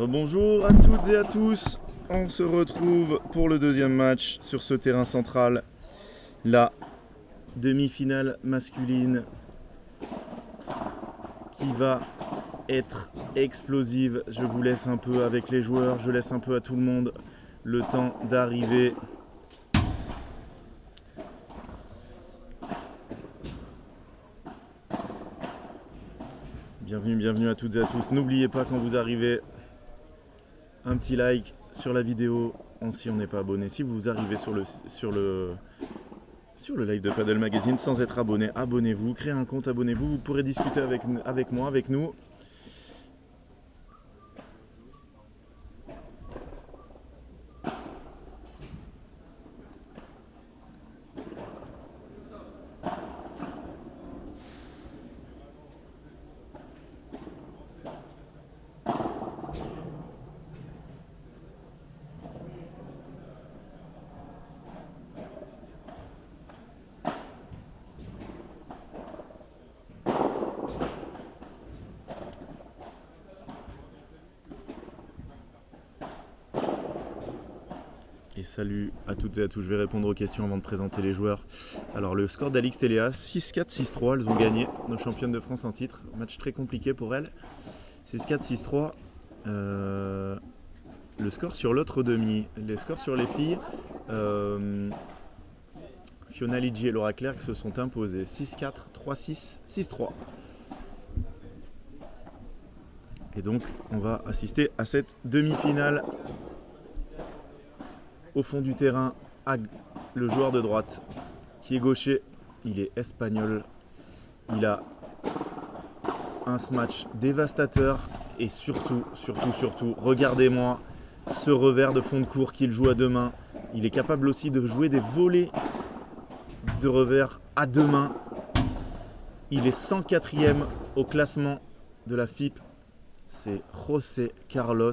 Bonjour à toutes et à tous, on se retrouve pour le deuxième match sur ce terrain central, la demi-finale masculine qui va être explosive. Je vous laisse un peu avec les joueurs, je laisse un peu à tout le monde le temps d'arriver. Bienvenue à toutes et à tous. N'oubliez pas quand vous arrivez, un petit like sur la vidéo si on n'est pas abonné. Si vous arrivez sur le live de Padel Magazine sans être abonné, abonnez-vous, créez un compte, abonnez-vous. Vous pourrez discuter avec moi, avec nous. Et salut à toutes et à tous, je vais répondre aux questions avant de présenter les joueurs. Alors le score d'Alix Téléa, 6-4, 6-3, elles ont gagné, nos championnes de France en titre. Match très compliqué pour elles, 6-4, 6-3. Le score sur l'autre demi, les scores sur les filles, Fiona Liggi et Laura Clerc se sont imposées 6-4, 3-6, 6-3. Et donc on va assister à cette demi-finale. Au fond du terrain, le joueur de droite qui est gaucher, il est espagnol. Il a un smash dévastateur et surtout, regardez-moi ce revers de fond de court qu'il joue à deux mains. Il est capable aussi de jouer des volées de revers à deux mains. Il est 104e au classement de la FIP. C'est José Carlos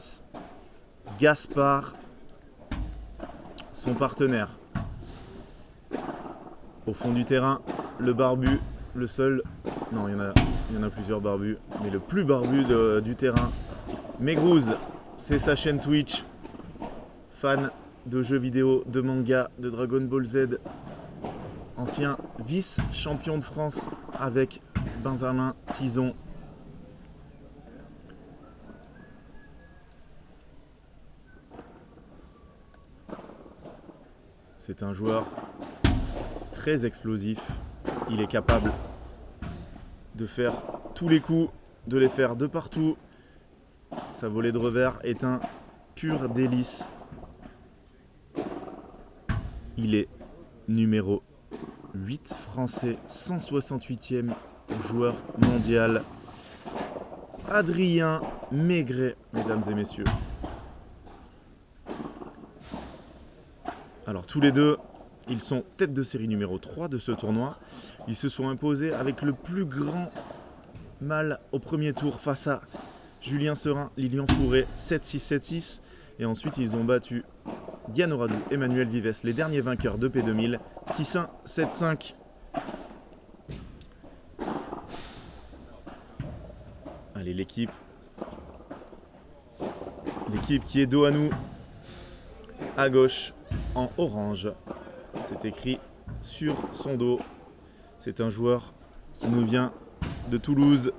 Gaspar, son partenaire. Au fond du terrain, le barbu, le seul, non il y en a plusieurs barbus, mais le plus barbu du terrain, Megrouz, c'est sa chaîne Twitch, fan de jeux vidéo, de manga, de Dragon Ball Z, ancien vice-champion de France avec Benjamin Tison. C'est un joueur très explosif. Il est capable de faire tous les coups, de les faire de partout. Sa volée de revers est un pur délice. Il est numéro 8 français, 168e joueur mondial. Adrien Maigret, mesdames et messieurs. Alors tous les deux, ils sont tête de série numéro 3 de ce tournoi. Ils se sont imposés avec le plus grand mal au premier tour face à Julien Serin, Lilian Fourré, 7-6, 7-6. Et ensuite ils ont battu Diane Oradou, Emmanuel Vives, les derniers vainqueurs de P2000, 6-1, 7-5. Allez, l'équipe qui est dos à nous, à gauche, en orange. C'est écrit sur son dos. C'est un joueur qui nous vient de Toulouse.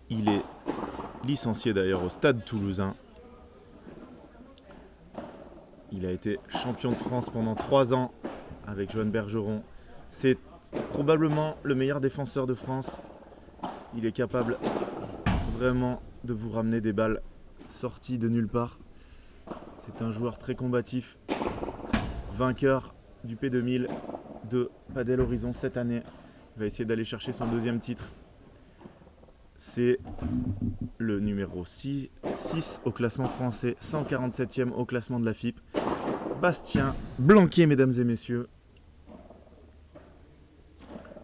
Il est licencié d'ailleurs au Stade Toulousain. Il a été champion de France pendant 3 ans avec Joanne Bergeron. C'est probablement le meilleur défenseur de France. Il est capable vraiment de vous ramener des balles sorties de nulle part. C'est un joueur très combatif, vainqueur du P2000 de Padel Horizon cette année. Il va essayer d'aller chercher son deuxième titre. C'est le numéro 6 au classement français, 147e au classement de la FIP. Bastien Blanquet, mesdames et messieurs.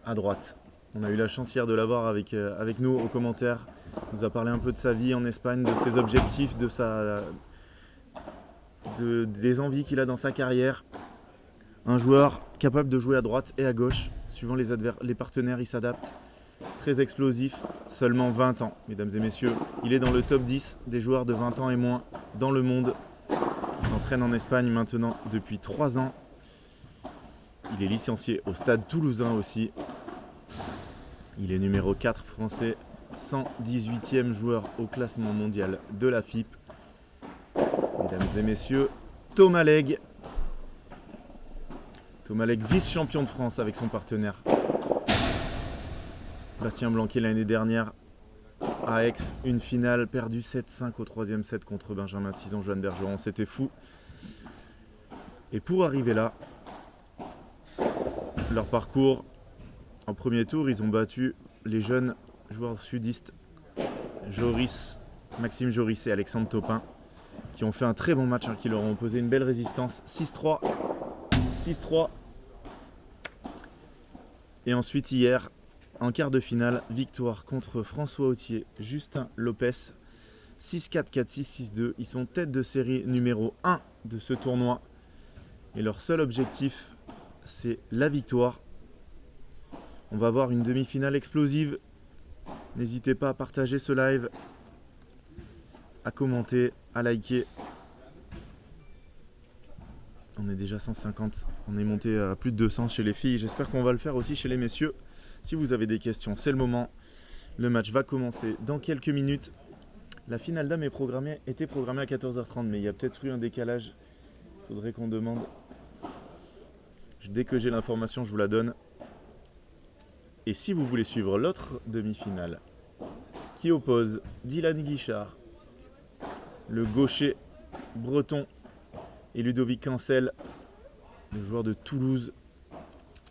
À droite. On a eu la chance hier de l'avoir avec nous aux commentaires. Il nous a parlé un peu de sa vie en Espagne, de ses objectifs, des envies qu'il a dans sa carrière. Un joueur capable de jouer à droite et à gauche. Suivant les partenaires, il s'adapte. très explosif, seulement 20 ans, mesdames et messieurs. Il est dans le top 10 des joueurs de 20 ans et moins dans le monde. Il s'entraîne en Espagne maintenant depuis 3 ans. Il est licencié au Stade Toulousain aussi. Il est numéro 4 français, 118e joueur au classement mondial de la FIP. Mesdames et messieurs, Thomas Legge. Thomas Legge, vice-champion de France avec son partenaire Bastien Blanquet l'année dernière à Aix. Une finale perdue 7-5 au troisième set contre Benjamin Tison, Johan Bergeron. C'était fou. Et pour arriver là, leur parcours, en premier tour, ils ont battu les jeunes joueurs sudistes Maxime Joris et Alexandre Taupin, qui ont fait un très bon match, qui leur ont posé une belle résistance. 6-3, 6-3. Et ensuite hier, en quart de finale, victoire contre François Autier, Justin Lopez, 6-4, 4-6, 6-2. Ils sont tête de série numéro 1 de ce tournoi. Et leur seul objectif, c'est la victoire. On va avoir une demi-finale explosive. N'hésitez pas à partager ce live, à commenter, à liker. On est déjà 150, on est monté à plus de 200 chez les filles. J'espère qu'on va le faire aussi chez les messieurs. Si vous avez des questions, c'est le moment. Le match va commencer dans quelques minutes. La finale d'âme était programmée à 14h30, mais il y a peut-être eu un décalage. Il faudrait qu'on demande. Dès que j'ai l'information, je vous la donne. Et si vous voulez suivre l'autre demi-finale, qui oppose Dylan Guichard, le gaucher breton, et Ludovic Cancel, le joueur de Toulouse,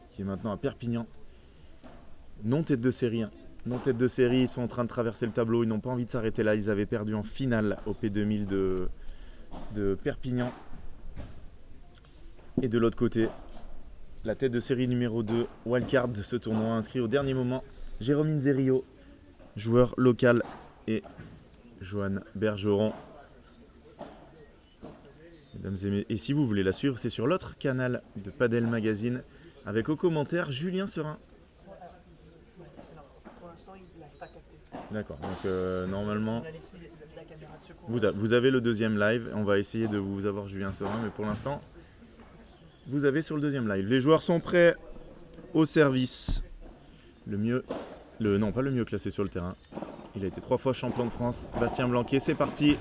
qui est maintenant à Perpignan, non tête de série. Non tête de série, ils sont en train de traverser le tableau, ils n'ont pas envie de s'arrêter là, ils avaient perdu en finale au P2000 de Perpignan. Et de l'autre côté, la tête de série numéro 2, wildcard de ce tournoi, inscrit au dernier moment, Jérôme Inzerio, joueur local, et Johan Bergeron. Et si vous voulez la suivre, c'est sur l'autre canal de Padel Magazine, avec au commentaire Julien Serin. D'accord, donc normalement, vous avez le deuxième live. On va essayer de vous avoir Julien Serin, mais pour l'instant, vous avez sur le deuxième live. Les joueurs sont prêts au service. Non, pas le mieux classé sur le terrain. Il a été 3 fois champion de France. Bastien Blanquet, c'est parti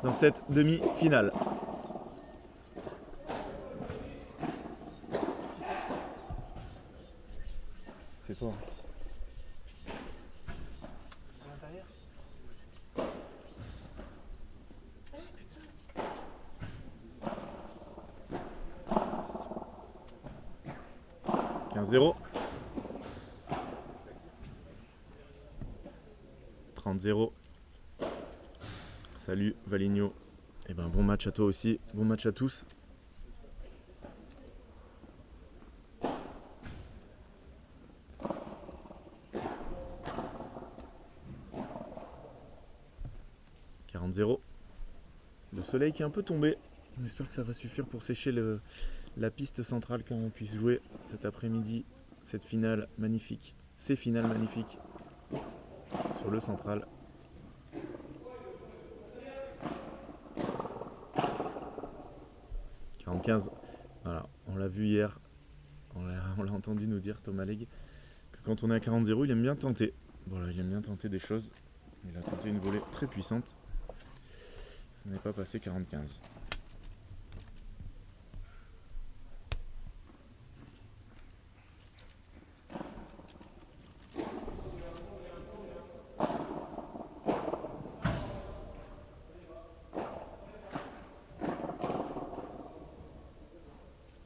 dans cette demi-finale. C'est toi. « 15-0. 30-0. Salut Valigno. Et ben bon match à toi aussi. Bon match à tous. Le soleil qui est un peu tombé. On espère que ça va suffire pour sécher la piste centrale quand on puisse jouer cet après-midi cette finale magnifique. Ces finales magnifiques sur le central. « 45. Voilà, on l'a vu hier. On l'a entendu nous dire, Thomas Legge, que quand on est à 40-0, il aime bien tenter. Voilà, il aime bien tenter des choses. Il a tenté une volée très puissante. Ça n'est pas passé 45. «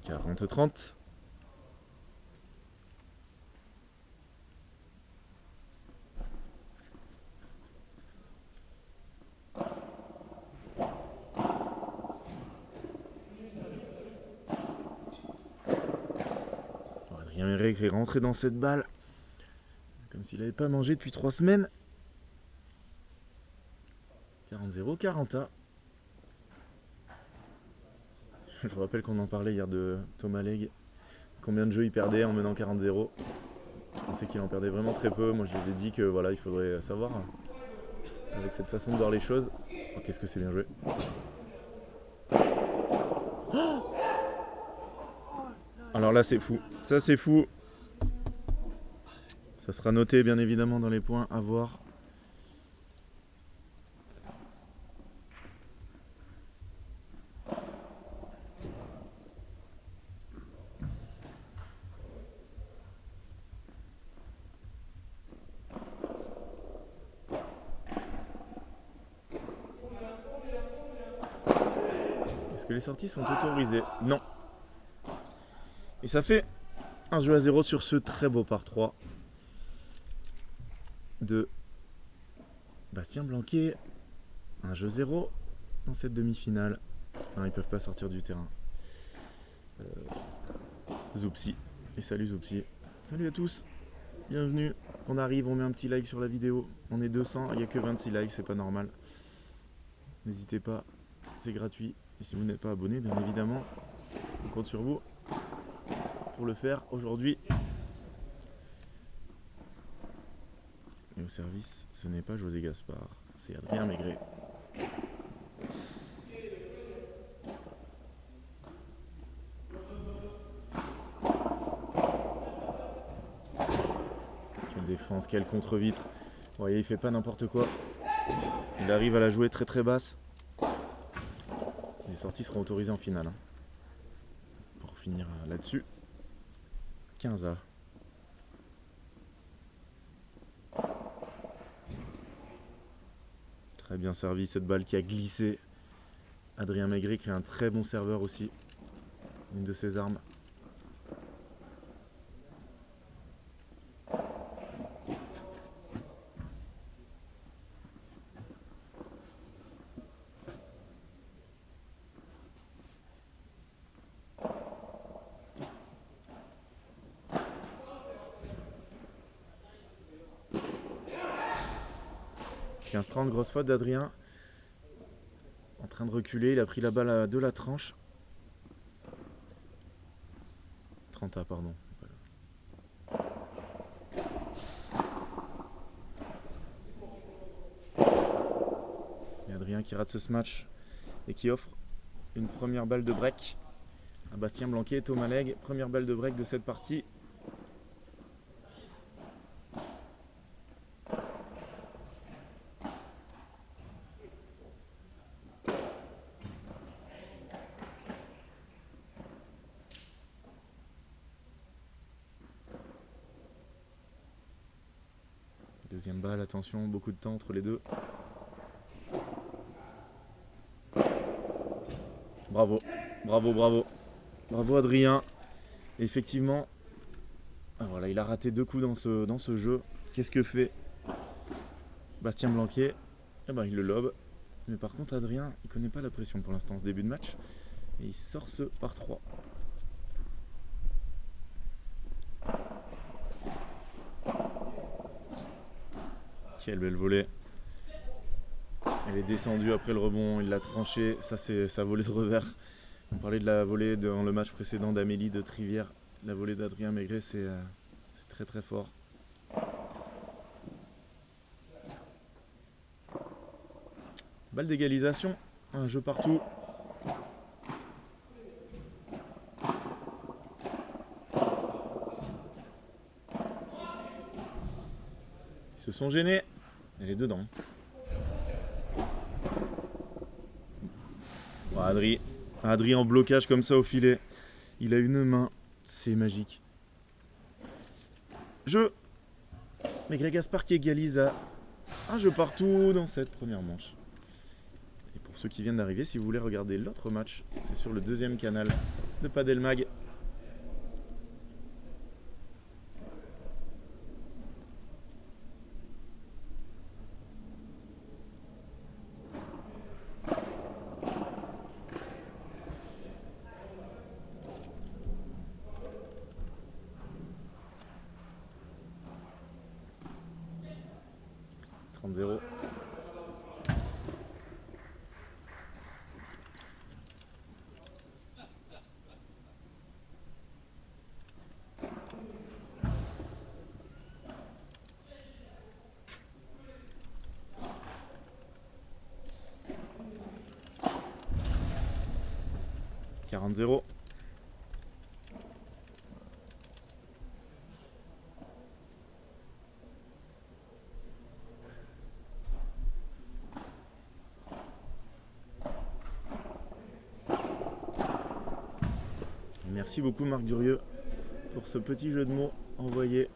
40-30. Adrien Mérec est rentré dans cette balle comme s'il n'avait pas mangé depuis 3 semaines. 40-0, 40A. Je vous rappelle qu'on en parlait hier de Thomas Legge. Combien de jeux il perdait en menant 40-0. Je pensais qu'il en perdait vraiment très peu. Moi je lui ai dit que voilà, il faudrait savoir avec cette façon de voir les choses. Oh, qu'est-ce que c'est bien joué. Alors là c'est fou. Ça c'est fou. Ça sera noté bien évidemment dans les points à voir. Est-ce que les sorties sont autorisées? Non. Et ça fait un jeu à 0 sur ce très beau par 3 de Bastien Blanquet. Un jeu 0 dans cette demi-finale. Non, ils peuvent pas sortir du terrain. Zoupsi. Et salut Zoupsi. Salut à tous. Bienvenue. On arrive, on met un petit like sur la vidéo. On est 200, il n'y a que 26 likes, c'est pas normal. N'hésitez pas, c'est gratuit. Et si vous n'êtes pas abonné, bien évidemment, on compte sur vous pour le faire aujourd'hui. Et au service, ce n'est pas José Gaspard, c'est Adrien Maigret. Quelle défense, quel contre-vitre. Vous voyez, il fait pas n'importe quoi. Il arrive à la jouer très très basse. Les sorties seront autorisées en finale. Pour finir là-dessus, 15A. Très bien servi cette balle qui a glissé. Adrien Maigret qui est un très bon serveur aussi. Une de ses armes. Un 30, grosse faute d'Adrien. En train de reculer, il a pris la balle de la tranche. 30A, pardon. Et Adrien qui rate ce match et qui offre une première balle de break à Bastien Blanquet et Thomas Legge. Première balle de break de cette partie. Deuxième balle, attention, beaucoup de temps entre les deux. Bravo, bravo, bravo. Bravo Adrien. Et effectivement, voilà, il a raté 2 coups dans ce jeu. Qu'est-ce que fait Bastien Blanquet? Eh ben, il le lobe. Mais par contre, Adrien, il connaît pas la pression pour l'instant, ce début de match. Et il sort ce par 3. Quelle belle volée. Elle est descendue après le rebond, il l'a tranché. Ça, c'est sa volée de revers. On parlait de la volée dans le match précédent d'Amélie de Trivière. La volée d'Adrien Maigret, c'est très très fort. Balle d'égalisation, un jeu partout. Ils se sont gênés. Elle est dedans. Bon, Adri en blocage comme ça au filet. Il a une main. C'est magique. Jeu. Maigret Gaspard qui égalise à un jeu partout dans cette première manche. Et pour ceux qui viennent d'arriver, si vous voulez regarder l'autre match, c'est sur le deuxième canal de Padel Mag. .0. 40-0. Merci beaucoup Marc Durieux pour ce petit jeu de mots envoyé.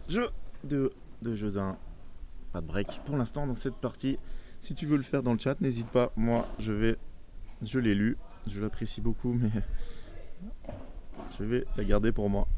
Jeu de jeux 1. Pas de break pour l'instant dans cette partie. Si tu veux le faire dans le chat, n'hésite pas. Moi, je l'ai lu. Je l'apprécie beaucoup, mais je vais la garder pour moi.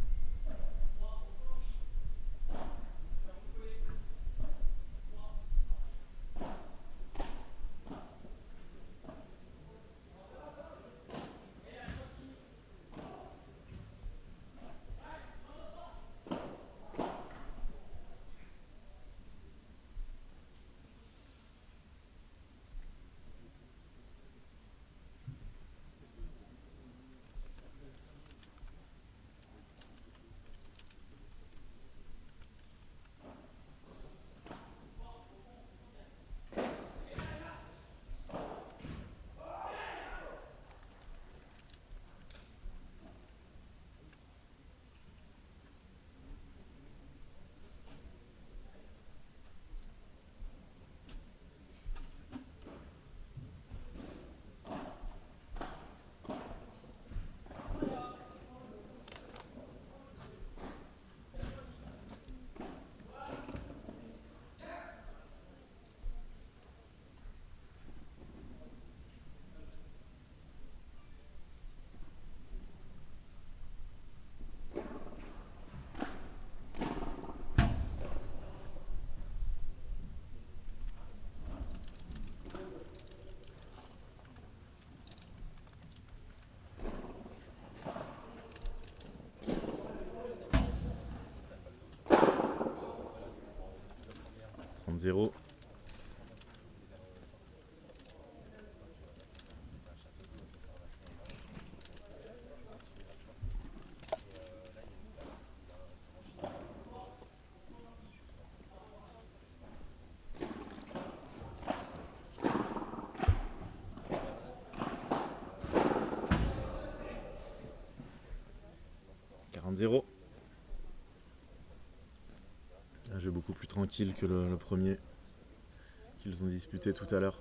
« 0. Un jeu beaucoup plus tranquille que le premier qu'ils ont disputé tout à l'heure.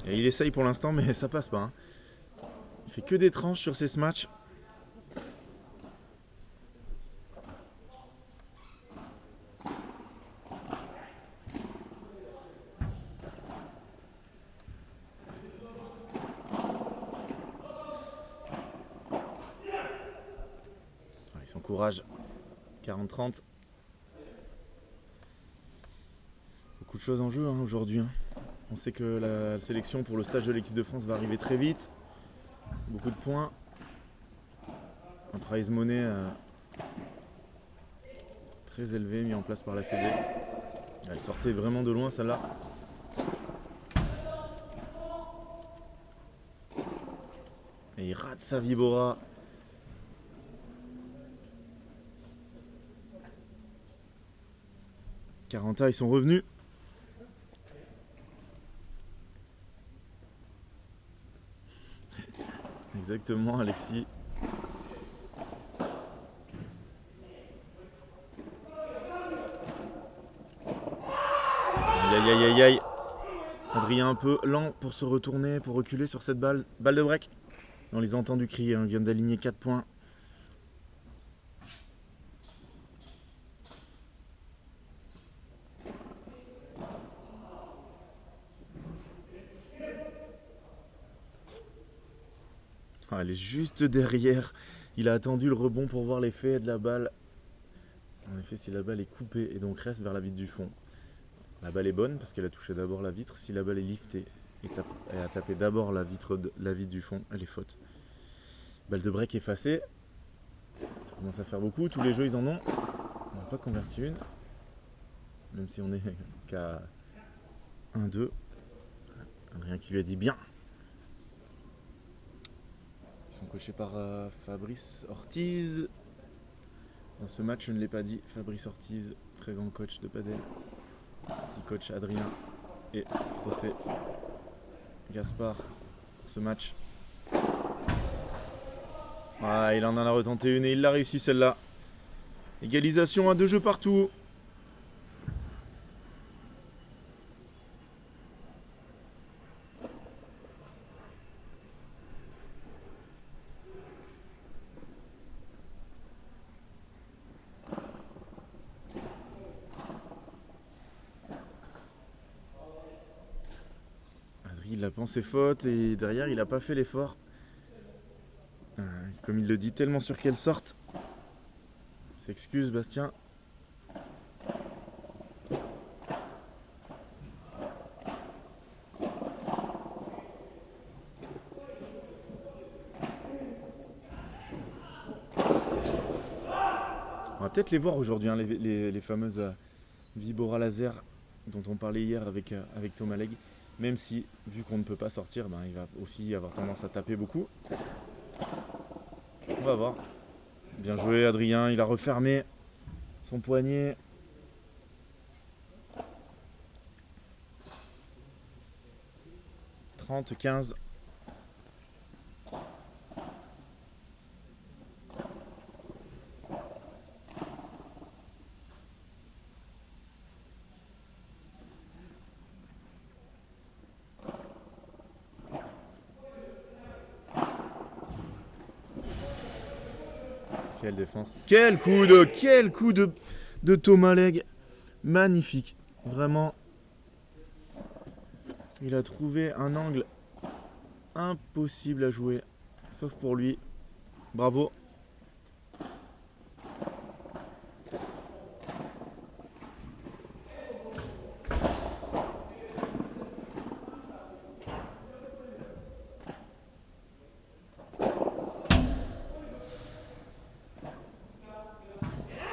Et il essaye pour l'instant, mais ça passe pas. Hein. Il fait que des tranches sur ces matchs. Il s'encourage. 40-30. Beaucoup de choses en jeu aujourd'hui. Hein. On sait que la sélection pour le stage de l'équipe de France va arriver très vite. Beaucoup de points. Un prize money très élevé mis en place par la Fédé. Elle sortait vraiment de loin celle-là. Et il rate sa Vibora. Quaranta, ils sont revenus. Exactement, Alexis. Aïe aïe aïe aïe aïe. Adrien un peu lent pour se retourner, pour reculer sur cette balle. Balle de break. On les a entendus crier, hein. Ils viennent d'aligner 4 points. Ah, elle est juste derrière. Il a attendu le rebond pour voir l'effet de la balle. En effet, si la balle est coupée et donc reste vers la vitre du fond, la balle est bonne parce qu'elle a touché d'abord la vitre. Si la balle est liftée et elle a tapé d'abord la vitre du fond, elle est faute. Balle de break effacée. Ça commence à faire beaucoup. Tous les jeux, ils en ont. On n'a pas converti une. Même si on est qu'à 1-2. Rien qui lui a dit bien. Ils sont coachés par Fabrice Ortiz. Dans ce match, je ne l'ai pas dit, Fabrice Ortiz, très grand coach de padel, petit coach Adrien et José Gaspard pour ce match. Ah, il en a retenté une et il l'a réussi celle-là. Égalisation à 2 jeux partout. Adrien, il a pensé faute et derrière, il n'a pas fait l'effort. Comme il le dit, tellement sûr qu'elle sorte. S'excuse, Bastien. On va peut-être les voir aujourd'hui, hein, les fameuses Vibora laser dont on parlait hier avec Thomas Legge. Même si, vu qu'on ne peut pas sortir, ben, il va aussi avoir tendance à taper beaucoup. On va voir. Bien joué, Adrien. Il a refermé son poignet. « 30-15. Quelle défense. Quel coup de Thomas Legge. Magnifique. Vraiment. Il a trouvé un angle impossible à jouer. Sauf pour lui. Bravo.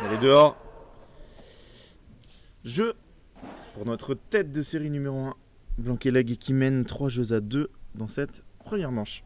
Elle est dehors. Jeu pour notre tête de série numéro 1. Blanc-Legge qui mène 3 jeux à 2 dans cette première manche.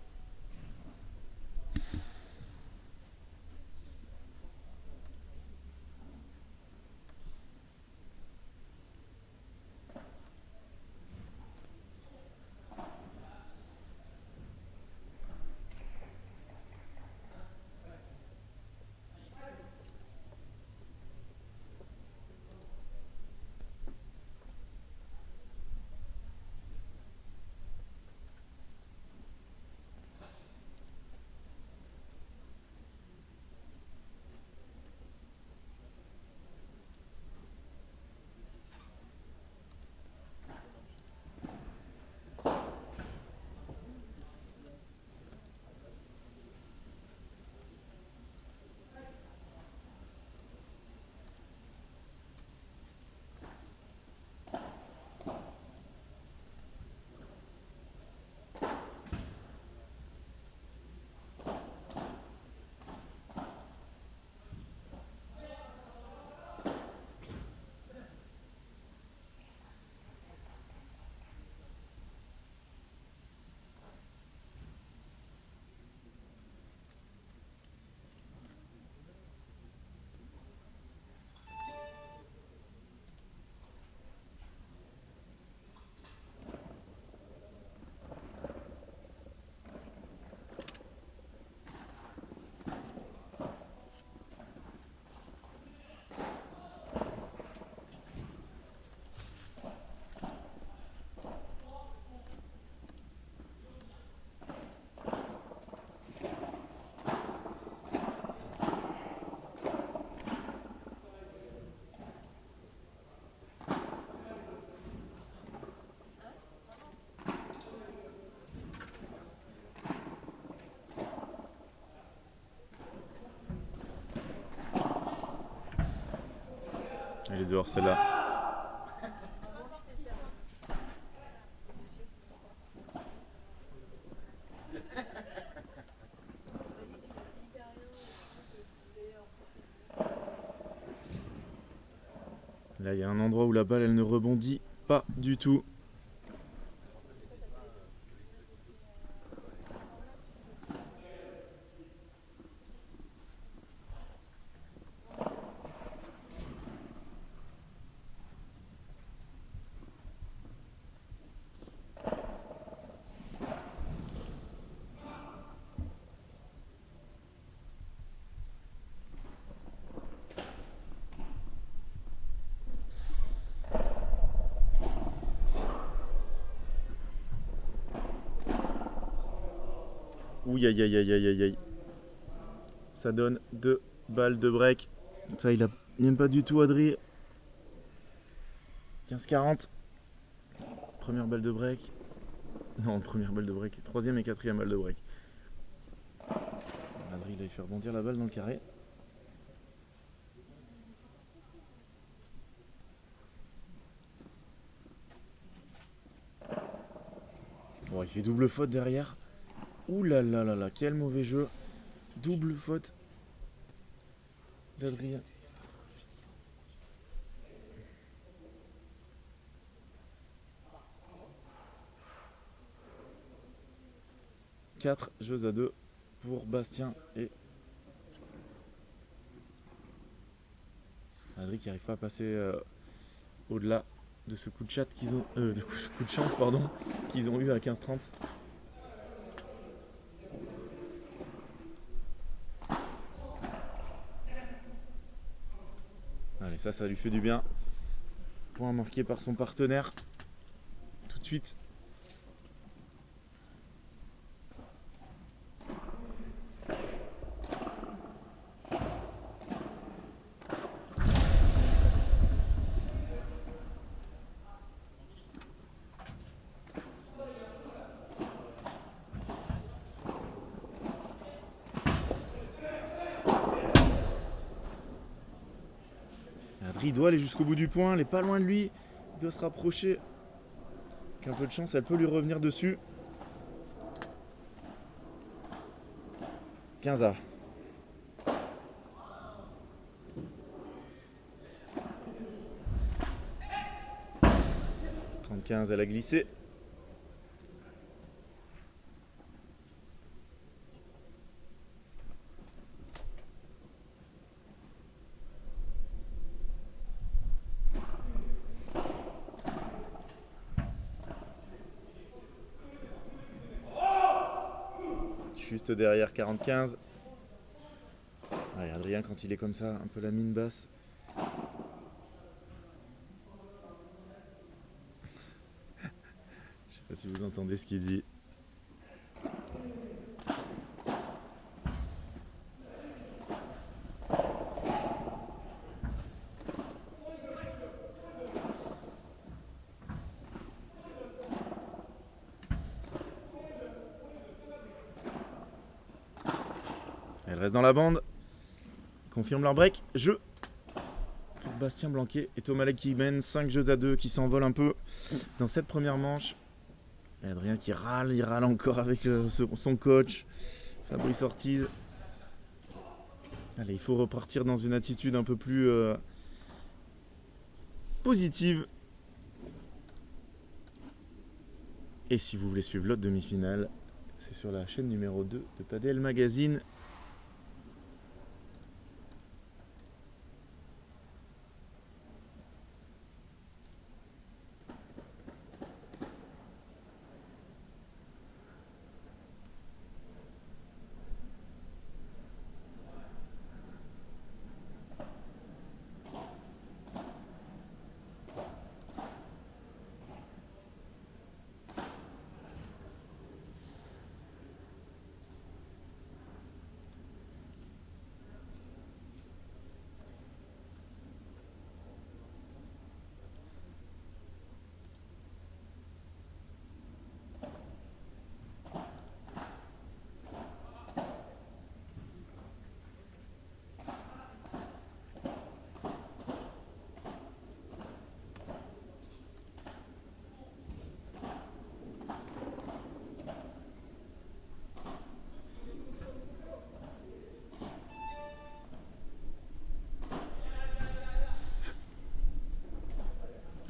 Elle est dehors celle-là. Là, il y a un endroit où la balle, elle ne rebondit pas du tout. Ouh, aïe, aïe, aïe, aïe, aïe, aïe. Ça donne 2 balles de break. Ça, il n'aime pas du tout, Adri. 15-40. Première balle de break. Non, première balle de break. Troisième et quatrième balle de break. Adri, il a fait rebondir la balle dans le carré. Bon, il fait double faute derrière. Ouh là là là là, quel mauvais jeu. Double faute d'Adrien. Quatre jeux à 2 pour Bastien et Adri qui n'arrive pas à passer au-delà de ce coup de chat qu'ils ont, de coup de chance pardon, qu'ils ont eu à 15-30. Allez, ça lui fait du bien. Point marqué par son partenaire. Tout de suite. Adri doit aller jusqu'au bout du point, elle est pas loin de lui. Il doit se rapprocher. Avec un peu de chance, elle peut lui revenir dessus. 15A. 35, elle a glissé. Juste derrière 45. Allez, Adrien, quand il est comme ça, un peu la mine basse. Je sais pas si vous entendez ce qu'il dit. Elle reste dans la bande. Confirme leur break. Jeu pour Bastien Blanquet et Thomas qui mène 5 jeux à 2, qui s'envolent un peu dans cette première manche. Et Adrien qui râle, il râle encore avec son coach, Fabrice Ortiz. Allez, il faut repartir dans une attitude un peu plus positive. Et si vous voulez suivre l'autre demi-finale, c'est sur la chaîne numéro 2 de Padel Magazine.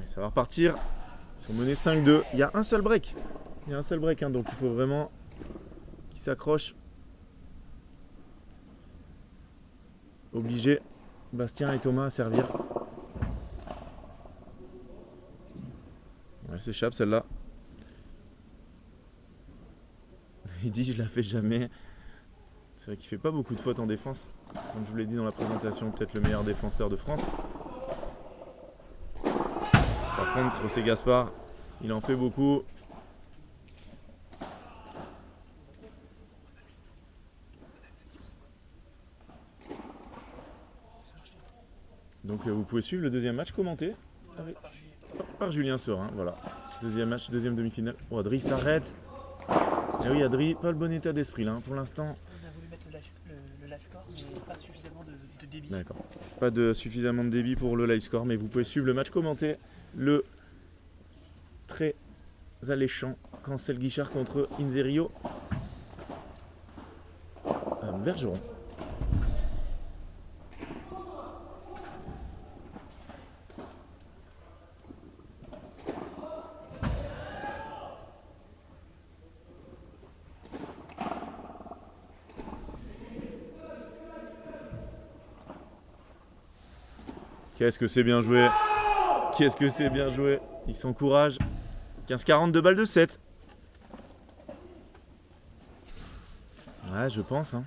Ça va repartir. Ils sont menés 5-2. Il y a un seul break. Donc il faut vraiment qu'ils s'accrochent. Obligé, Bastien et Thomas à servir. Elle s'échappe celle-là. Il dit je la fais jamais. C'est vrai qu'il fait pas beaucoup de fautes en défense. Comme je vous l'ai dit dans la présentation, peut-être le meilleur défenseur de France. Par contre, José Gaspard, il en fait beaucoup. Donc vous pouvez suivre le deuxième match commenté par Julien Serin. Voilà. Deuxième match, deuxième demi-finale. Oh, Adri s'arrête. Et oui, Adri, pas le bon état d'esprit là pour l'instant. On a voulu mettre le live score, mais pas suffisamment de débit. D'accord. Pas de suffisamment de débit pour le live score, mais vous pouvez suivre le match commenté. Le très alléchant Cancel Guichard contre Inzerio Bergeron. Qu'est-ce que c'est bien joué. Qu'est-ce que c'est bien joué. Il s'encourage. 15-42 balles de 7. Ouais, je pense. Hein.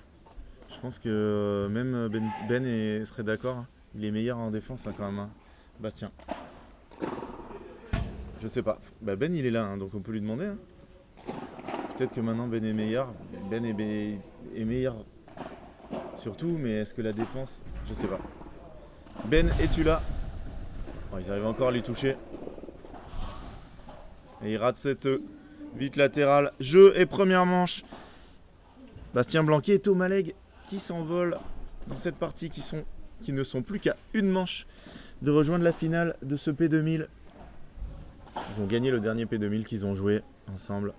Je pense que même Ben serait d'accord. Hein. Il est meilleur en défense hein, quand même. Hein. Bastien. Je sais pas. Bah, Ben il est là, hein, donc on peut lui demander. Hein. Peut-être que maintenant Ben est meilleur. Ben est meilleur surtout, mais est-ce que la défense. Je sais pas. Ben, es-tu là? Bon, ils arrivent encore à lui toucher. Et il rate cette vite latérale. Jeu et première manche. Bastien Blanquet et Thomas Legge qui s'envolent dans cette partie qui ne sont plus qu'à une manche de rejoindre la finale de ce P2000. Ils ont gagné le dernier P2000 qu'ils ont joué ensemble.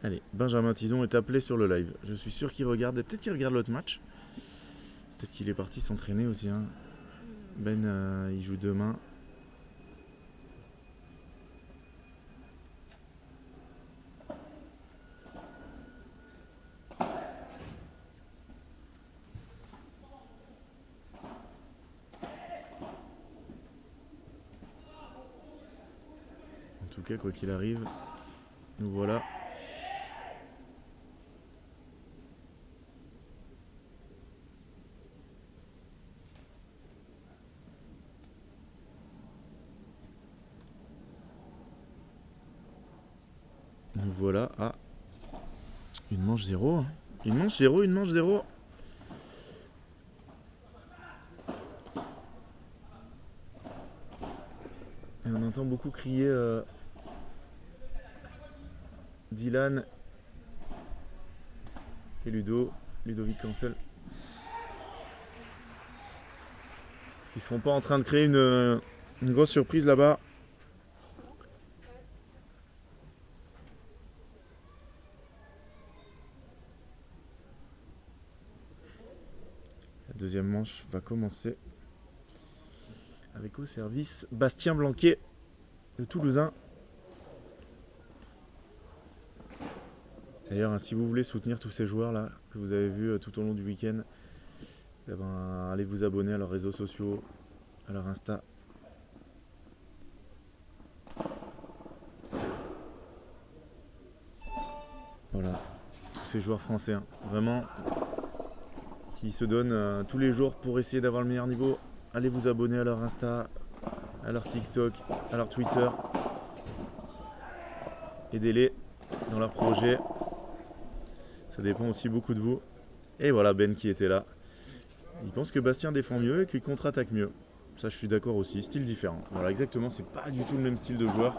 Allez, Benjamin Tison est appelé sur le live. Je suis sûr qu'il regarde. Peut-être qu'il regarde l'autre match. Peut-être qu'il est parti s'entraîner aussi. Hein. Ben, il joue demain. En tout cas, quoi qu'il arrive, nous voilà. Nous voilà à une manche 0. Hein. Une manche 0, une manche 0. Et on entend beaucoup crier Dylan et Ludovic Cancel. Est-ce qu'ils ne seront pas en train de créer une grosse surprise là-bas? La deuxième manche va commencer avec au service Bastien Blanquet, le Toulousain. D'ailleurs, si vous voulez soutenir tous ces joueurs là que vous avez vus tout au long du week-end, eh ben, allez vous abonner à leurs réseaux sociaux, à leur Insta. Voilà, tous ces joueurs français, hein, vraiment, qui se donnent tous les jours pour essayer d'avoir le meilleur niveau. Allez vous abonner à leur Insta, à leur TikTok, à leur Twitter. Aidez-les dans leurs projets. Ça dépend aussi beaucoup de vous. Et voilà Ben qui était là. Il pense que Bastien défend mieux et qu'il contre-attaque mieux. Ça je suis d'accord aussi, style différent. Voilà exactement, c'est pas du tout le même style de joueur.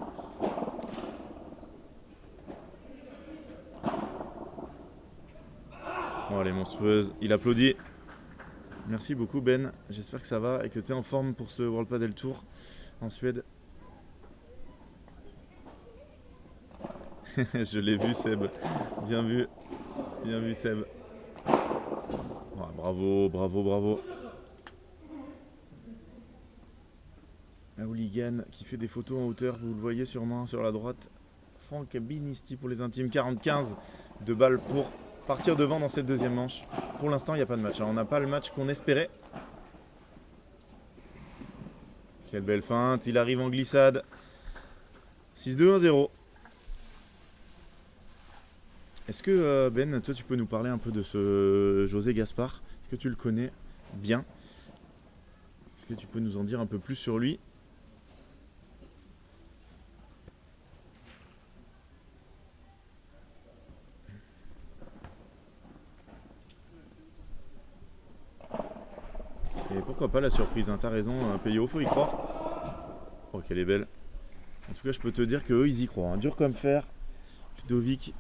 Bon elle est monstrueuse, il applaudit. Merci beaucoup Ben, j'espère que ça va et que tu es en forme pour ce World Padel Tour en Suède. Je l'ai vu Seb, bien vu Seb. Oh, bravo, bravo, bravo. Un hooligan qui fait des photos en hauteur, vous le voyez sûrement sur la droite. Franck Binisti pour les intimes, 45 de balles pour partir devant dans cette deuxième manche. Pour l'instant, il n'y a pas de match. On n'a pas le match qu'on espérait. Quelle belle feinte, il arrive en glissade. 6-2-1-0. Est-ce que Ben, toi tu peux nous parler un peu de ce José Gaspard? Est-ce que tu le connais bien? Est-ce que tu peux nous en dire un peu plus sur lui? Et pourquoi pas la surprise, hein, t'as raison, Peyo, faut y croire. Oh, qu'elle est belle. En tout cas, je peux te dire qu'eux, ils y croient. Hein. Dur comme fer. Ludovic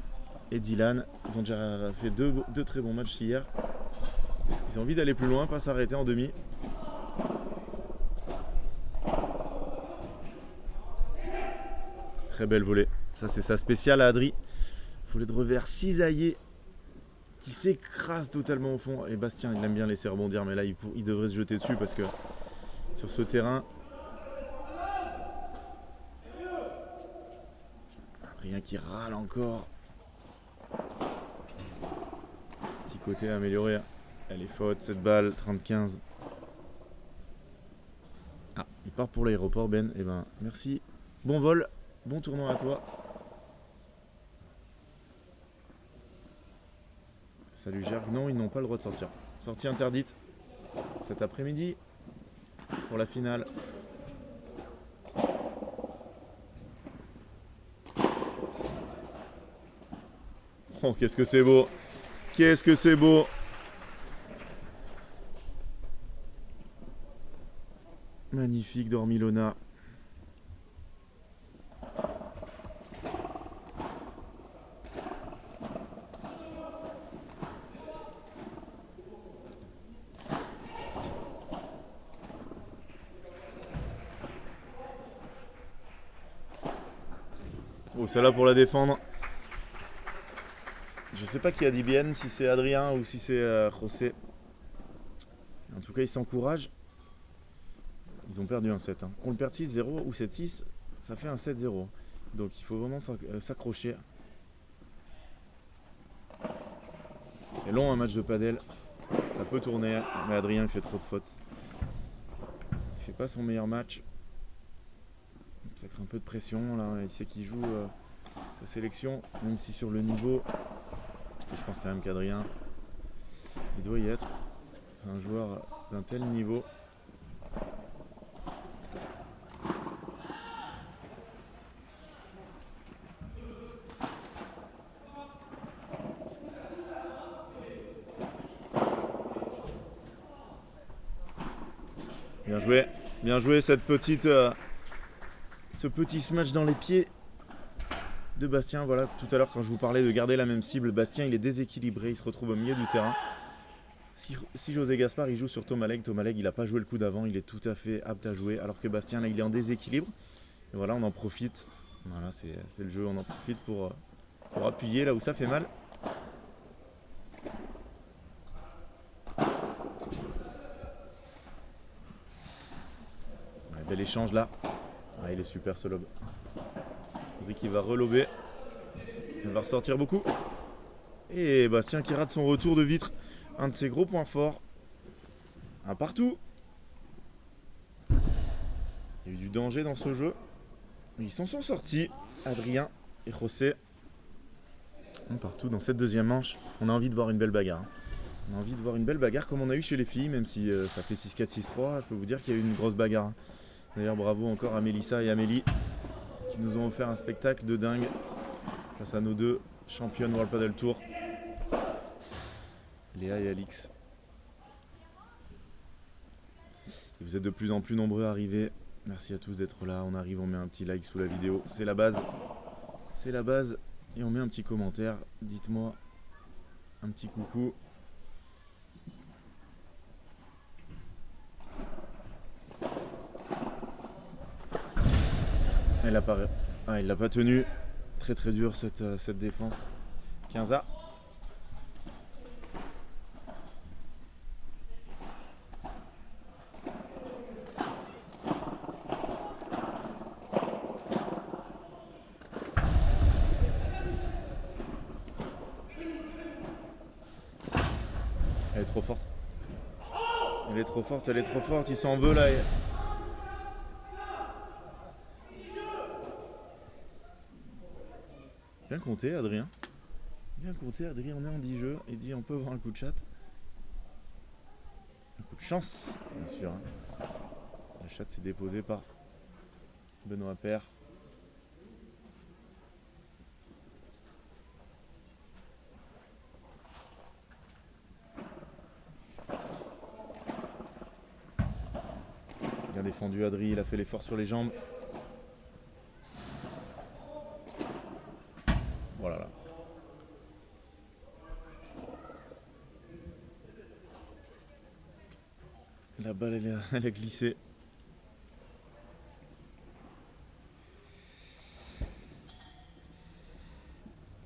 et Dylan, ils ont déjà fait deux très bons matchs hier. Ils ont envie d'aller plus loin, pas s'arrêter en demi. Très belle volée. Ça, c'est sa spéciale à Adri. Volée de revers cisaillé qui s'écrase totalement au fond. Et Bastien, il aime bien laisser rebondir, mais là, il devrait se jeter dessus parce que sur ce terrain, rien qui râle encore. Petit côté amélioré. Elle est faute, cette balle, 30-15. Ah, il part pour l'aéroport, Ben. Eh ben, merci. Bon vol, bon tournoi à toi. Salut Gerg. Non, ils n'ont pas le droit de sortir. Sortie interdite cet après-midi pour la finale. Oh, qu'est-ce que c'est beau! Qu'est-ce que c'est beau! Magnifique Dormilona. Oh, celle-là pour la défendre. Je sais pas qui a dit bien, si c'est Adrien ou si c'est José. En tout cas, ils s'encouragent. Ils ont perdu un 7. Hein. Qu'on le perde 6-0 ou 7-6, ça fait un 7-0. Donc il faut vraiment s'accrocher. C'est long un match de padel. Ça peut tourner, mais Adrien il fait trop de fautes. Il fait pas son meilleur match. Peut-être un peu de pression là. Il sait qu'il joue sa sélection, même si sur le niveau, je pense quand même qu'Adrien, il doit y être. C'est un joueur d'un tel niveau. Bien joué ce petit smash dans les pieds de Bastien. Voilà, tout à l'heure quand je vous parlais de garder la même cible, Bastien il est déséquilibré, il se retrouve au milieu du terrain. Si José Gaspard il joue sur Tomaleg il n'a pas joué le coup d'avant, il est tout à fait apte à jouer, alors que Bastien là il est en déséquilibre. Et voilà, on en profite. Voilà, c'est le jeu, on en profite pour appuyer là où ça fait mal. Ouais, bel échange là. Ah, il est super ce lob. Rick qui va relober. Il va ressortir beaucoup. Et Bastien qui rate son retour de vitre. Un de ses gros points forts. Un partout. Il y a eu du danger dans ce jeu. Mais ils s'en sont sortis. Adrien et José. Un partout dans cette deuxième manche. On a envie de voir une belle bagarre. Hein. On a envie de voir une belle bagarre comme on a eu chez les filles. Même si ça fait 6-4, 6-3. Je peux vous dire qu'il y a eu une grosse bagarre. Hein. D'ailleurs bravo encore à Mélissa et Amélie qui nous ont offert un spectacle de dingue face à nos deux championnes World Padel Tour, Léa et Alix. Et vous êtes de plus en plus nombreux à arriver. Merci à tous d'être là. On arrive, on met un petit like sous la vidéo. C'est la base. C'est la base. Et on met un petit commentaire. Dites-moi un petit coucou. Elle apparaît. Ah, il l'a pas tenu. Très très dur cette défense. 15A. Elle est trop forte. Elle est trop forte, elle est trop forte. Il s'en veut là. Bien compté, Adrien. Bien compté, Adrien. On est en 10 jeux. Et dit on peut avoir un coup de chat. Un coup de chance, bien sûr. La chatte s'est déposée par Benoît Père. Bien défendu Adri, il a fait l'effort sur les jambes. Voilà. Là. La balle elle a glissé.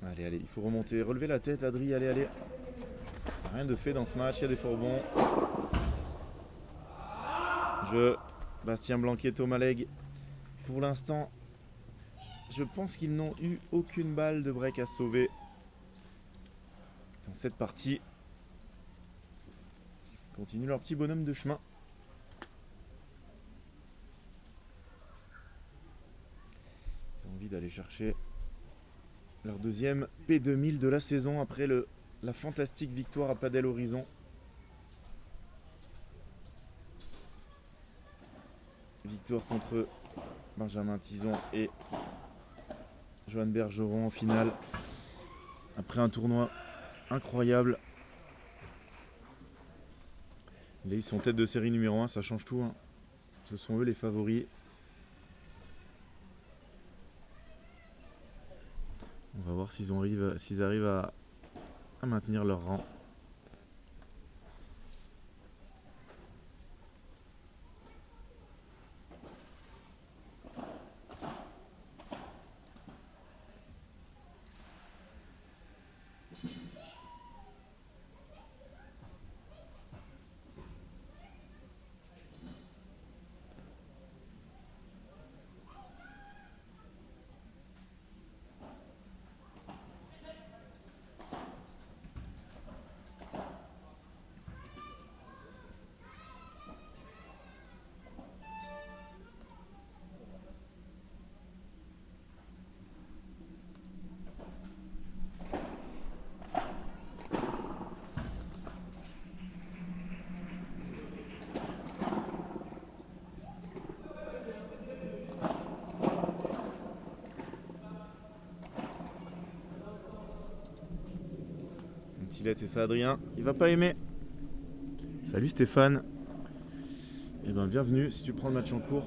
Allez, il faut remonter, relever la tête Adri, allez. Rien de fait dans ce match, il y a des fourbons. Bastien Blanquet, Thomas Legge. Pour l'instant, je pense qu'ils n'ont eu aucune balle de break à sauver dans cette partie. Ils continuent leur petit bonhomme de chemin. Ils ont envie d'aller chercher leur deuxième P2000 de la saison après la fantastique victoire à Padel Horizon. Victoire contre Benjamin Tison et Johan Bergeron en finale. Après un tournoi incroyable. Là, ils sont tête de série numéro 1, ça change tout. Hein. Ce sont eux les favoris. On va voir s'ils arrivent à maintenir leur rang. Et ça Adrien, il va pas aimer. Salut Stéphane. Et ben bienvenue si tu prends le match en cours.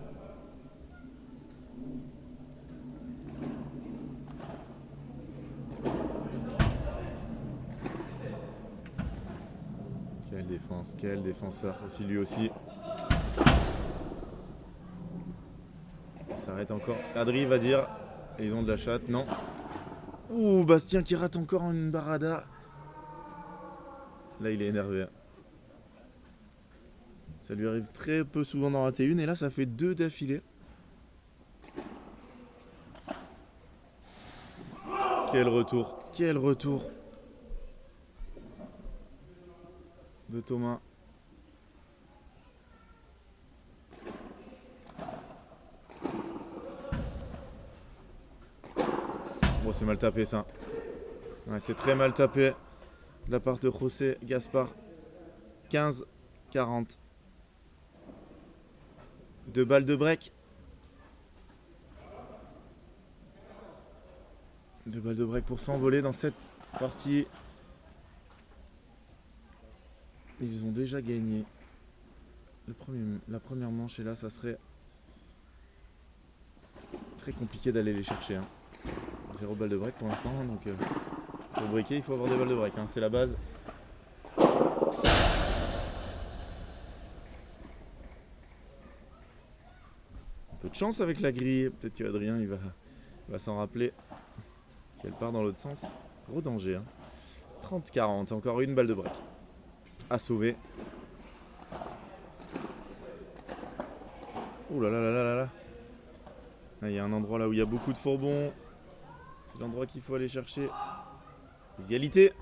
Quelle défense, quel défenseur aussi lui aussi. Il s'arrête encore. Adri va dire, ils ont de la chatte, non. Ouh, Bastien qui rate encore une barada. Là, il est énervé. Ça lui arrive très peu souvent d'en rater une. Et là, ça fait 2 d'affilée. Quel retour de Thomas. Bon, c'est mal tapé ça. Ouais, c'est très mal tapé de la part de José Gaspar. 15-40. 2 balles de break. 2 balles de break pour s'envoler dans cette partie. Ils ont déjà gagné la première manche et là ça serait très compliqué d'aller les chercher. Hein. 0 balles de break pour l'instant, donc pour breaker il faut avoir des balles de break, hein. C'est la base. Un peu de chance avec la grille, peut-être que Adrien il va s'en rappeler. Si elle part dans l'autre sens, gros danger. Hein. 30-40, encore une balle de break à sauver. Ouh là là là là là. Il y a un endroit là où il y a beaucoup de fourbons. C'est l'endroit qu'il faut aller chercher. Égalité.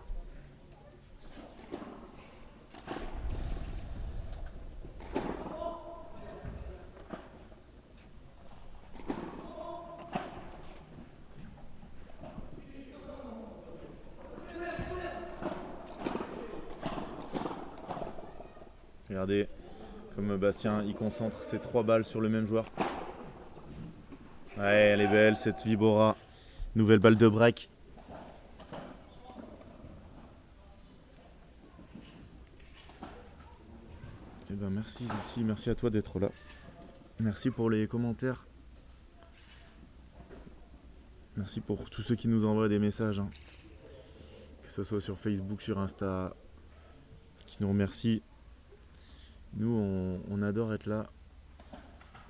Regardez comme Bastien il concentre ses 3 balles sur le même joueur. Ouais, elle est belle cette Vibora. Nouvelle balle de break. Eh ben merci Zulsi, merci à toi d'être là. Merci pour les commentaires. Merci pour tous ceux qui nous envoient des messages, hein. Que ce soit sur Facebook, sur Insta, qui nous remercient. Nous, on adore être là.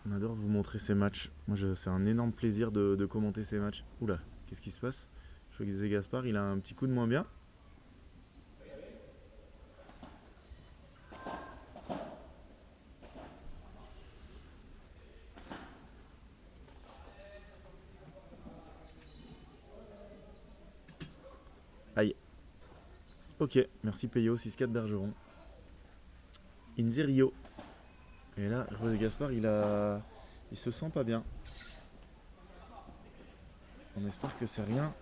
On adore vous montrer ces matchs. Moi, c'est un énorme plaisir de commenter ces matchs. Oula, qu'est-ce qui se passe? Je crois que José Gaspard, il a un petit coup de moins bien. Aïe. Ok, merci Peyo, 6-4 Bergeron. Inzerio. Et là, José Gaspard, il se sent pas bien. On espère que c'est rien.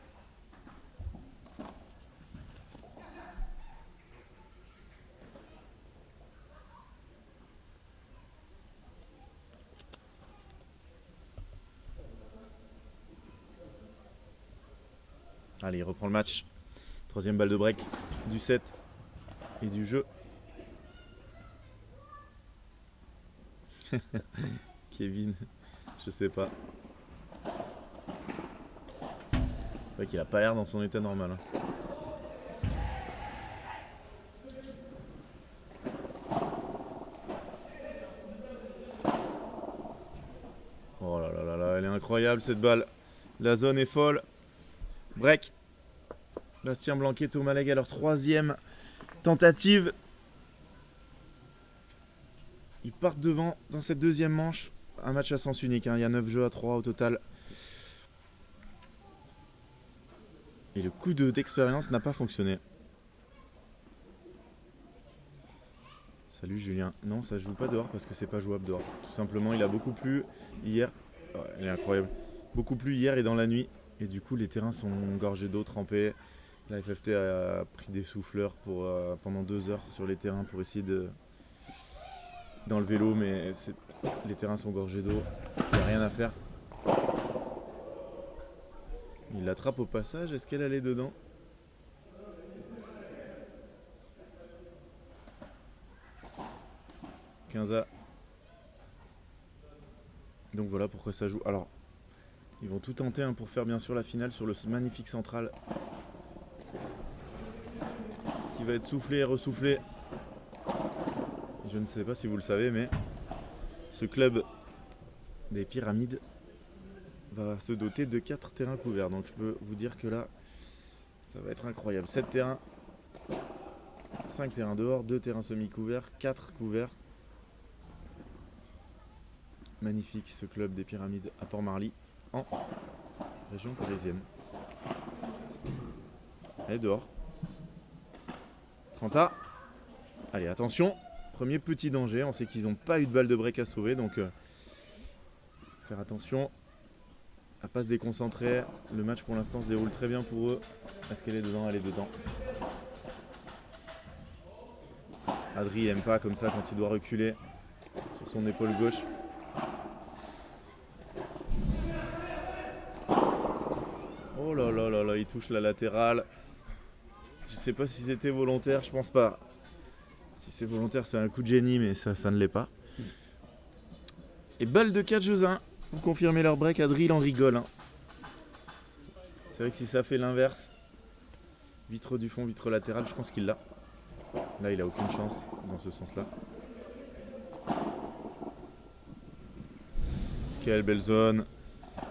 Allez, il reprend le match. Troisième balle de break du set et du jeu. Kevin, je sais pas. C'est vrai qu'il a pas l'air dans son état normal, hein. Oh là là là là, elle est incroyable cette balle. La zone est folle. Break. Bastien Blanquet, Thomas Legge à leur troisième tentative. Ils partent devant dans cette deuxième manche. Un match à sens unique, hein. Il y a 9 jeux à 3 au total. Et le coup d'expérience n'a pas fonctionné. Salut Julien. Non, ça se joue pas dehors parce que c'est pas jouable dehors. Tout simplement, il a beaucoup plu hier. Ouais, il est incroyable. Beaucoup plu hier et dans la nuit. Et du coup, les terrains sont gorgés d'eau, trempés. La FFT a pris des souffleurs pendant 2 heures sur les terrains pour essayer d'enlever l'eau, mais les terrains sont gorgés d'eau. Il n'y a rien à faire. Il l'attrape au passage. Est-ce qu'elle allait dedans? Quinza. Donc voilà pourquoi ça joue. Alors, ils vont tout tenter, hein, pour faire bien sûr la finale sur le magnifique central qui va être soufflé et ressoufflé. Je ne sais pas si vous le savez, mais ce club des Pyramides va se doter de 4 terrains couverts. Donc je peux vous dire que là, ça va être incroyable. 7 terrains, 5 terrains dehors, 2 terrains semi-couverts, 4 couverts. Magnifique ce club des Pyramides à Port-Marly, en région parisienne. Allez, dehors. 30A. Allez, attention. Premier petit danger. On sait qu'ils n'ont pas eu de balle de break à sauver. Donc, faire attention à ne pas se déconcentrer. Le match pour l'instant se déroule très bien pour eux. Est-ce qu'elle est dedans? Elle est dedans. Adri n'aime pas comme ça quand il doit reculer sur son épaule gauche. Oh là là là là, il touche la latérale. Je sais pas si c'était volontaire, je pense pas. Si c'est volontaire, c'est un coup de génie, mais ça ne l'est pas. Et balle de 4 jeux 1. Pour confirmer leur break, Adri il en rigole, hein. C'est vrai que si ça fait l'inverse, vitre du fond, vitre latérale, je pense qu'il l'a. Là, il a aucune chance dans ce sens-là. Quelle belle zone.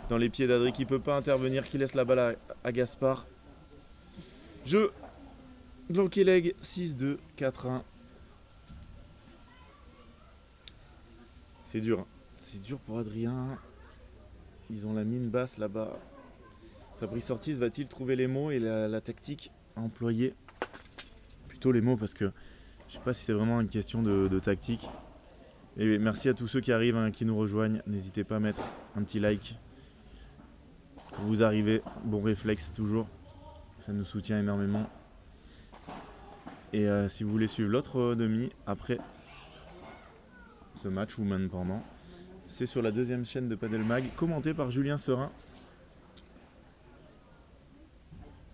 Dans les pieds d'Adri qui peut pas intervenir, qui laisse la balle à Gaspard. Jeu. Blanquet Legge, 6-2, 4-1. C'est dur, hein. C'est dur pour Adrien. Ils ont la mine basse là-bas. Fabrice Ortiz va-t-il trouver les mots et la tactique à employer? Plutôt les mots, parce que je sais pas si c'est vraiment une question de tactique. Et merci à tous ceux qui arrivent, hein, qui nous rejoignent. N'hésitez pas à mettre un petit like quand vous arrivez. Bon réflexe toujours. Ça nous soutient énormément. Et si vous voulez suivre l'autre demi après ce match ou même pendant, c'est sur la deuxième chaîne de Padel Mag, commenté par Julien Serin.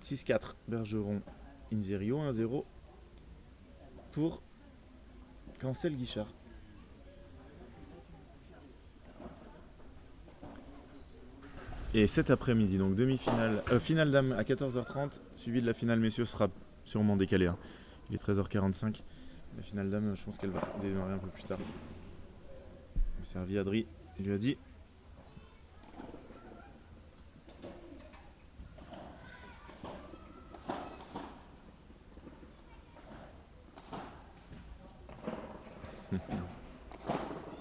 6-4 Bergeron, Inzerio, 1-0 pour Cancel Guichard. Et cet après-midi, donc demi-finale, finale dames à 14h30, suivi de la finale messieurs sera sûrement décalé. Hein. Il est 13h45. La finale dames, je pense qu'elle va démarrer un peu plus tard. Le servi Adri, il lui a dit.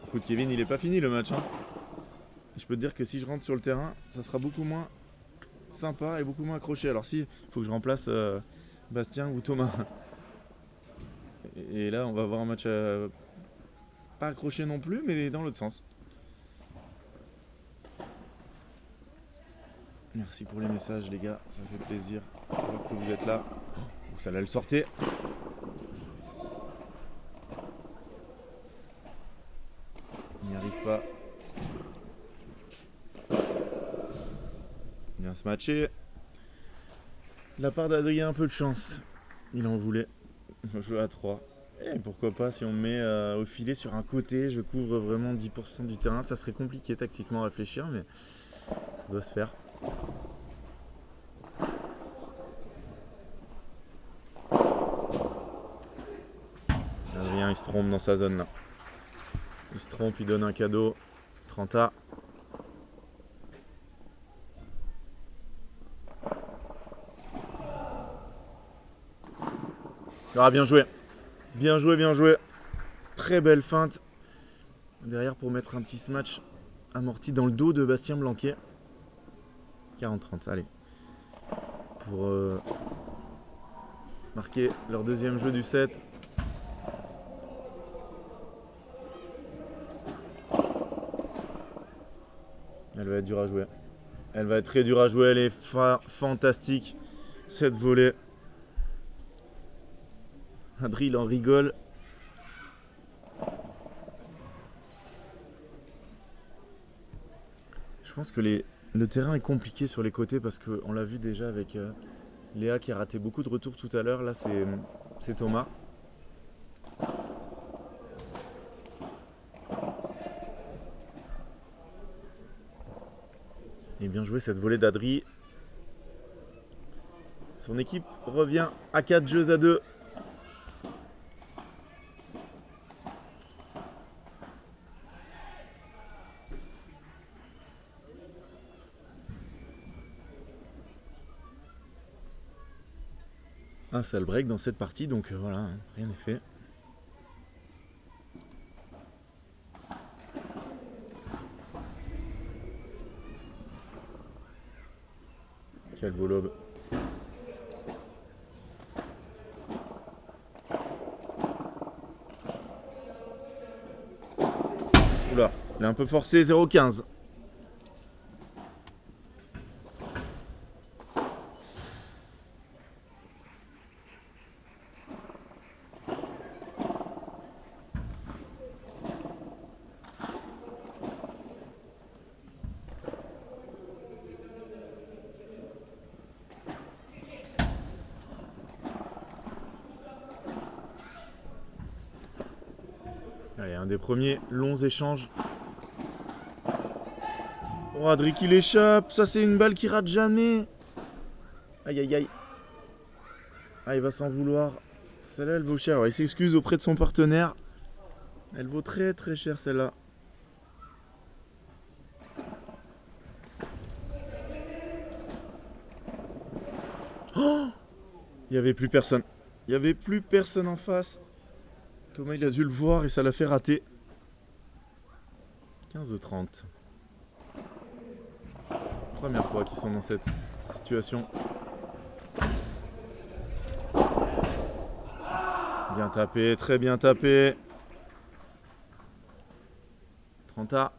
Écoute Kevin, il est pas fini le match. Hein. Je peux te dire que si je rentre sur le terrain, ça sera beaucoup moins sympa et beaucoup moins accroché. Alors si, il faut que je remplace Bastien ou Thomas. Et là, on va avoir un match pas accroché non plus, mais dans l'autre sens. Merci pour les messages les gars, ça fait plaisir de voir que vous êtes là. Oh, ça là le sortait. Il n'y arrive pas. Bien se matcher. De la part d'Adrien, un peu de chance. Il en voulait. Je joue à 3. Et pourquoi pas si on me met au filet sur un côté, je couvre vraiment 10% du terrain. Ça serait compliqué tactiquement à réfléchir, mais ça doit se faire. Adrien, il se trompe dans sa zone là. Il se trompe, il donne un cadeau. 30A. Ah, bien joué. Bien joué, bien joué. Très belle feinte. Derrière pour mettre un petit smash amorti dans le dos de Bastien Blanquet. 40-30, allez. Pour marquer leur deuxième jeu du set. Elle va être dure à jouer. Elle va être très dure à jouer. Elle est fantastique. Cette volée. Adri, il en rigole. Je pense que le terrain est compliqué sur les côtés parce qu'on l'a vu déjà avec Léa qui a raté beaucoup de retours tout à l'heure. Là, c'est Thomas. Et bien joué cette volée d'Adri. Son équipe revient à 4 jeux à 2. Un seul break dans cette partie, donc voilà, hein, rien n'est fait. Quel beau lob. Oula, il est un peu forcé, 0-15. Allez, un des premiers longs échanges. Oh, Adri qui l'échappe. Ça, c'est une balle qui rate jamais. Aïe, aïe, aïe. Ah, il va s'en vouloir. Celle-là, elle vaut cher. Alors, il s'excuse auprès de son partenaire. Elle vaut très, très cher, celle-là. Oh, il n'y avait plus personne. Il n'y avait plus personne en face. Thomas, il a dû le voir et ça l'a fait rater. 15-30. Première fois qu'ils sont dans cette situation. Bien tapé, très bien tapé. 30A.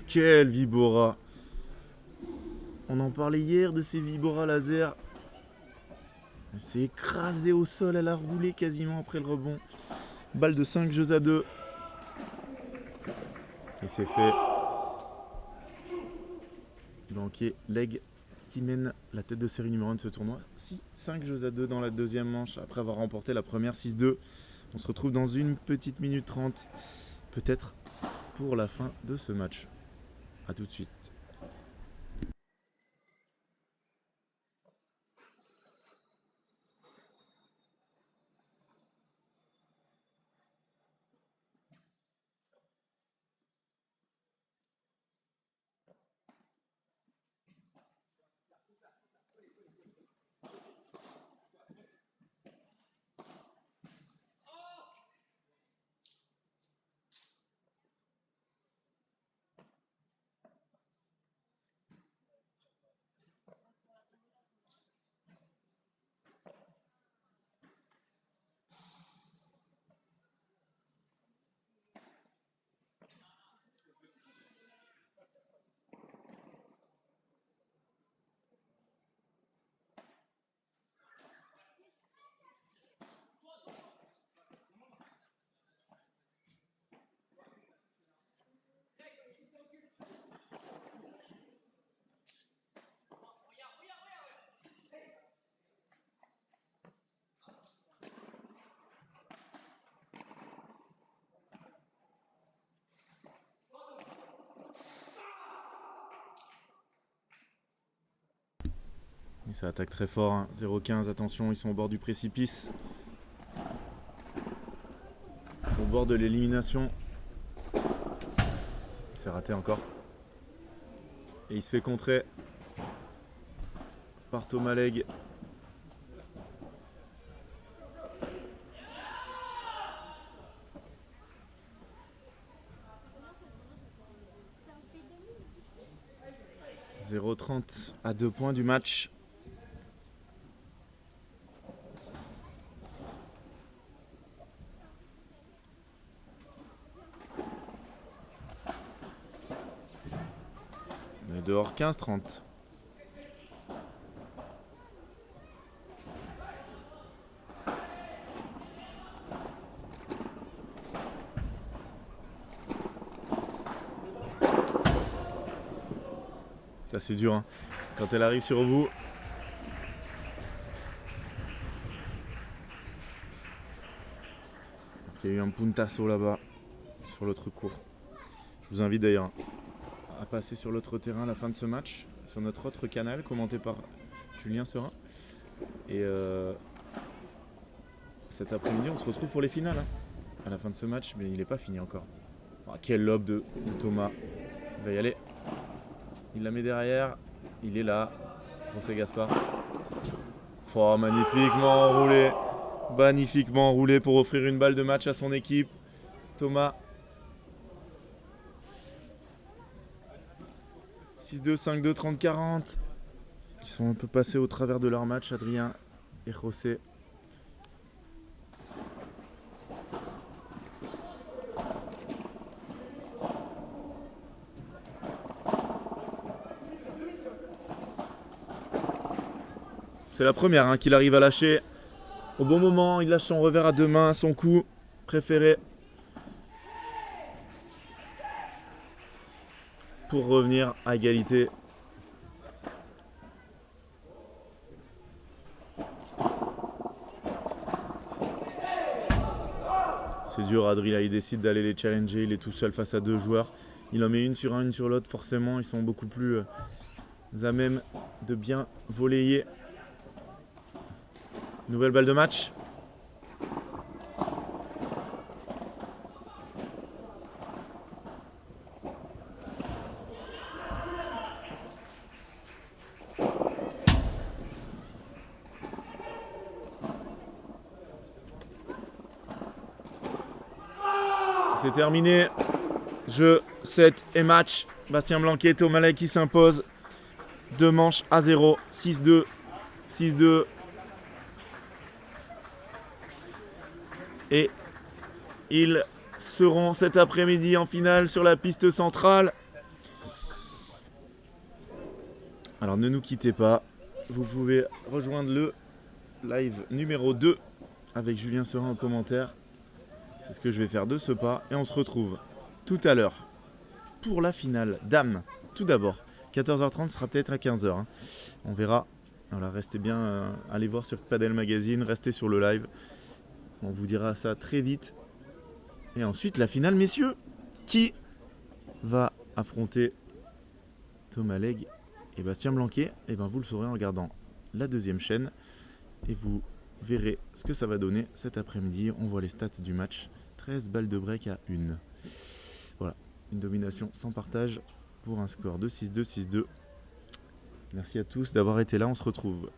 Quel Vibora! On en parlait hier de ces Vibora laser. Elle s'est écrasée au sol, elle a roulé quasiment après le rebond. Balle de 5 jeux à 2. Et c'est fait. Blanquet, Leg qui mène la tête de série numéro 1 de ce tournoi. 5 jeux à 2 dans la deuxième manche après avoir remporté la première 6-2. On se retrouve dans une petite minute 30, peut-être pour la fin de ce match. A tout de suite. Et ça attaque très fort, hein. 0-15, attention, ils sont au bord du précipice. Au bord de l'élimination. C'est raté encore. Et il se fait contrer par Thomas Leg. « 0-30 à 2 points du match. On est dehors 15-30. Ça c'est dur, hein. Quand elle arrive sur vous. Il y a eu un puntasso là-bas sur l'autre court. Je vous invite d'ailleurs à passer sur l'autre terrain à la fin de ce match, sur notre autre canal, commenté par Julien Serin. Et cet après-midi, on se retrouve pour les finales, hein, à la fin de ce match, mais il n'est pas fini encore. Oh, quel lob de Thomas. Il va y aller. Il la met derrière. Il est là. José Gaspard. Oh, magnifiquement enroulé. Magnifiquement enroulé pour offrir une balle de match à son équipe. Thomas. 6-2, 5-2, 30-40. Ils sont un peu passés au travers de leur match, Adrien et José. C'est la première, hein, qu'il arrive à lâcher au bon moment. Il lâche son revers à deux mains, son coup préféré, pour revenir à égalité. C'est dur, Adrien, il décide d'aller les challenger. Il est tout seul face à deux joueurs. Il en met une sur un, une sur l'autre. Forcément, ils sont beaucoup plus à même de bien volleyer. Nouvelle balle de match. C'est terminé. Jeu, 7 et match. Bastien Blanquet, Thomas Leg qui s'impose. 2 manches à 0. 6-2. 6-2. Et ils seront cet après-midi en finale sur la piste centrale. Alors ne nous quittez pas. Vous pouvez rejoindre le live numéro 2 avec Julien Serin en commentaire. C'est ce que je vais faire de ce pas et on se retrouve tout à l'heure pour la finale dames. Tout d'abord, 14h30 sera peut-être à 15h. Hein. On verra. Voilà, restez bien, allez voir sur Padel Magazine, restez sur le live. On vous dira ça très vite. Et ensuite, la finale, messieurs. Qui va affronter Thomas Legge et Bastien Blanquet? Et ben vous le saurez en regardant la deuxième chaîne. Et vous verrez ce que ça va donner cet après-midi. On voit les stats du match. 13 balles de break à 1. Voilà, une domination sans partage pour un score de 6-2, 6-2. Merci à tous d'avoir été là. On se retrouve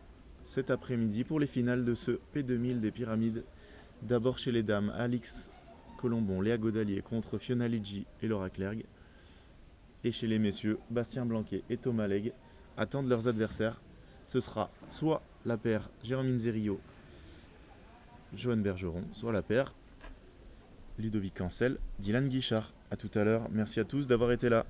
cet après-midi pour les finales de ce P2000 des Pyramides. D'abord chez les dames, Alix Colombon, Léa Godalier contre Fiona Liggi et Laura Clergue. Et chez les messieurs, Bastien Blanquet et Thomas Legge attendent leurs adversaires. Ce sera soit la paire Jérôme Inzerillo, Johan Bergeron, soit la paire Ludovic Cancel, Dylan Guichard. A tout à l'heure. Merci à tous d'avoir été là.